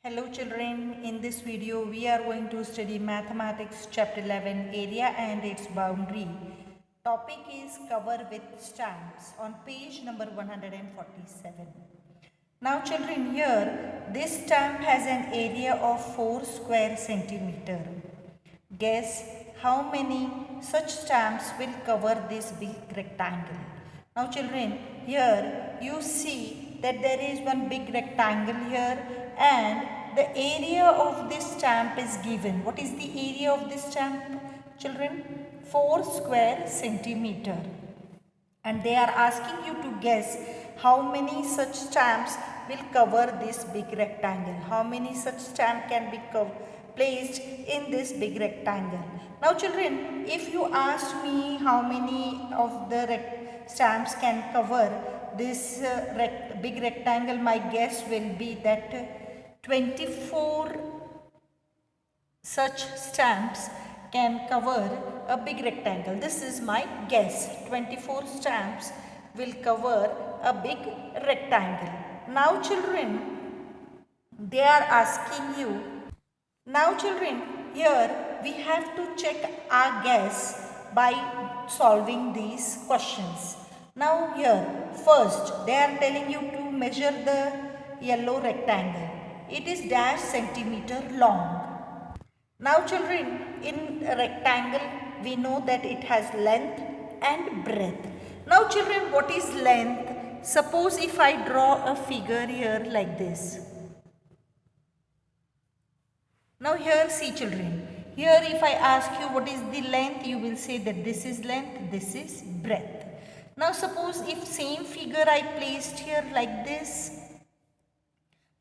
Hello children, in this video we are going to study Mathematics chapter 11 area and its boundary. Topic is cover with stamps on page number 147. Now children, here this stamp has an area of 4 square centimeter. Guess how many such stamps will cover this big rectangle. Now children, here you see that there is one big rectangle here and the area of this stamp is given. What is the area of this stamp, children? 4 square centimeter. And they are asking you to guess how many such stamps will cover this big rectangle. How many such stamp can be placed in this big rectangle. Now children, if you ask me how many of the stamps can cover this big rectangle, my guess will be that 24 such stamps can cover a big rectangle. This is my guess. 24 stamps will cover a big rectangle. Now children, they are asking you. Now children, here we have to check our guess by solving these questions. Now here, first they are telling you to measure the yellow rectangle. It is dash centimeter long. Now children, in a rectangle we know that it has length and breadth. Now children, what is length? Suppose if I draw a figure here like this. Now here see children, here if I ask you what is the length, you will say that this is length, this is breadth. Now suppose if same figure I placed here like this.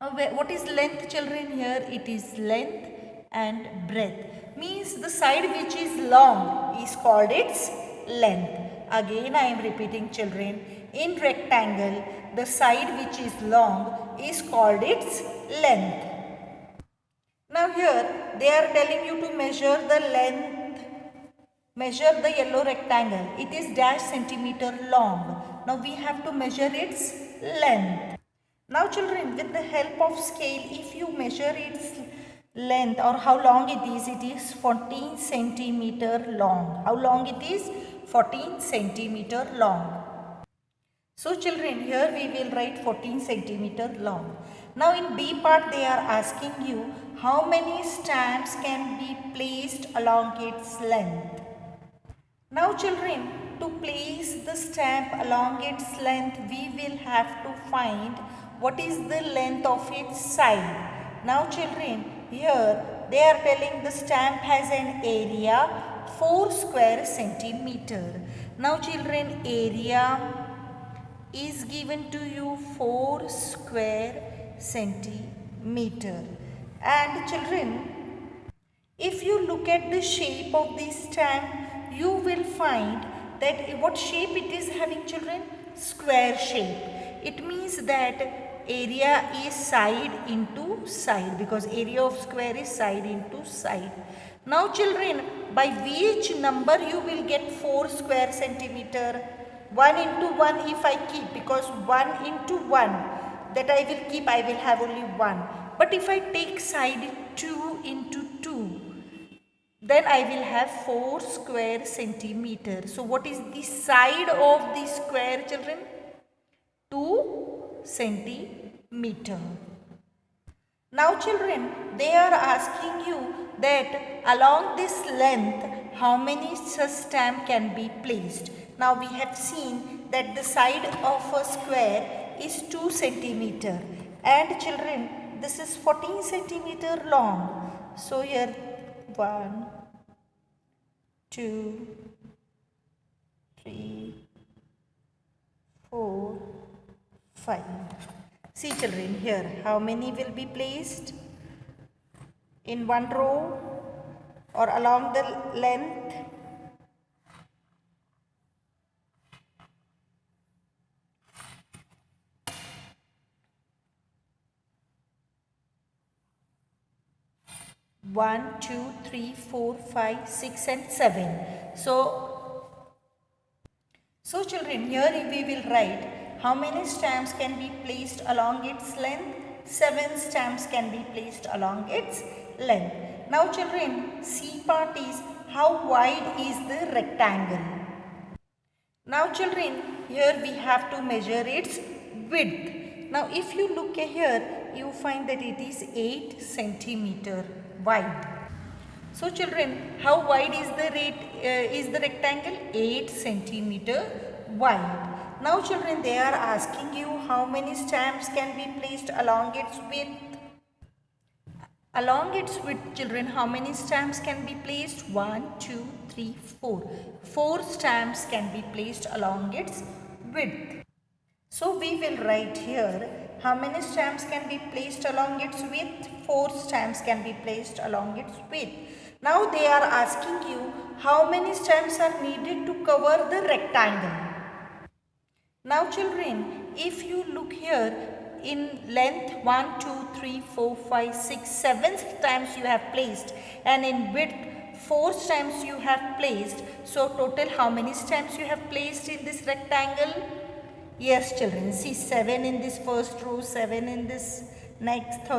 Now what is length children? Here it is length and breadth. Means the side which is long is called its length. Again I am repeating children, in rectangle the side which is long is called its length. Now here they are telling you to measure the length, measure the yellow rectangle. It is dash centimeter long. Now we have to measure its length. Now children, with the help of scale, if you measure its length or how long it is 14 centimeter long. How long it is? 14 centimeter long. So children, here we will write 14 centimeter long. Now in B part they are asking you how many stamps can be placed along its length. Now children, to place the stamp along its length, we will have to find what is the length of its side. Now children, here they are telling the stamp has an area 4 square centimeter. Now children, area is given to you 4 square centimeter. And children, if you look at the shape of this stamp, you will find that what shape it is having children? Square shape. It means that area is side into side, because area of square is side into side. Now children, by which number you will get 4 square centimeter? 1 into 1 if I keep, because 1 into 1 that I will keep, I will have only 1. But if I take side 2 into 2, then I will have 4 square centimeter. So what is the side of the square children? 2 centimeter. Now children, they are asking you that along this length, how many such stamp can be placed. Now we have seen that the side of a square is 2 centimeter. And children, this is 14 centimeter long. So here 1, 2, 3, 4, 5. See children, here how many will be placed in one row or along the length? One, two, three, 4, 5, 6 and 7. So children, here we will write how many stamps can be placed along its length. 7 stamps can be placed along its length. Now children, C part is how wide is the rectangle. Now children, here we have to measure its width. Now if you look here, you find that it is 8 centimeter wide. So children, how wide is the rectangle? 8 centimeter wide. Now children, they are asking you how many stamps can be placed along its width. Along its width, children, how many stamps can be placed? 1, 2, 3, 4. 4 stamps can be placed along its width. So we will write here how many stamps can be placed along its width? 4 stamps can be placed along its width. Now they are asking you how many stamps are needed to cover the rectangle. Now children, if you look here, in length 1, 2, 3, 4, 5, 6, 7 stamps you have placed, and in width 4 stamps you have placed. So total how many stamps you have placed in this rectangle? Yes children, see 7 in this first row, 7 in this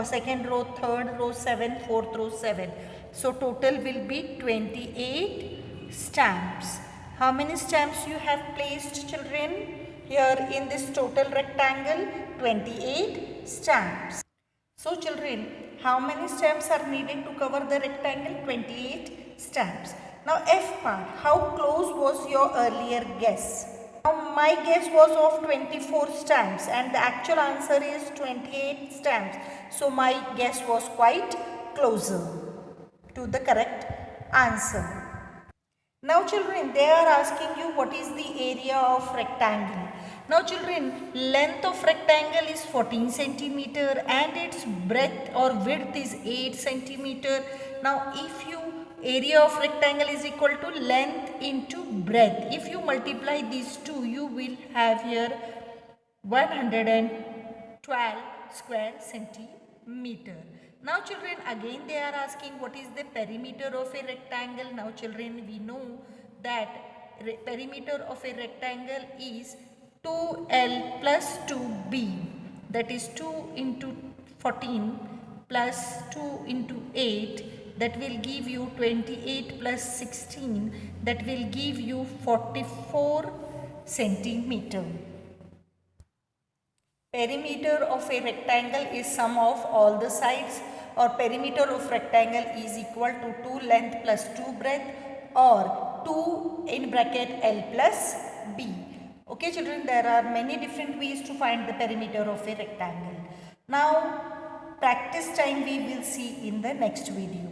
second row, third row 7, fourth row 7. So total will be 28 stamps. How many stamps you have placed children? Here in this total rectangle, 28 stamps. So children, how many stamps are needed to cover the rectangle? 28 stamps. Now F part, how close was your earlier guess? Now my guess was of 24 stamps and the actual answer is 28 stamps. So my guess was quite closer to the correct answer. Now children, they are asking you what is the area of rectangle. Now children, length of rectangle is 14 centimeter and its breadth or width is 8 centimeter. Now if you area of rectangle is equal to length into breadth. If you multiply these two, you will have here 112 square centimeter. Now children, again they are asking what is the perimeter of a rectangle. Now children, we know that perimeter of a rectangle is 2L plus 2B, that is 2 into 14 plus 2 into 8, that will give you 28 plus 16, that will give you 44 centimeter. Perimeter of a rectangle is sum of all the sides, or perimeter of rectangle is equal to 2 length plus 2 breadth, or 2 in bracket L plus B. Okay children, there are many different ways to find the perimeter of a rectangle. Now practice time we will see in the next video.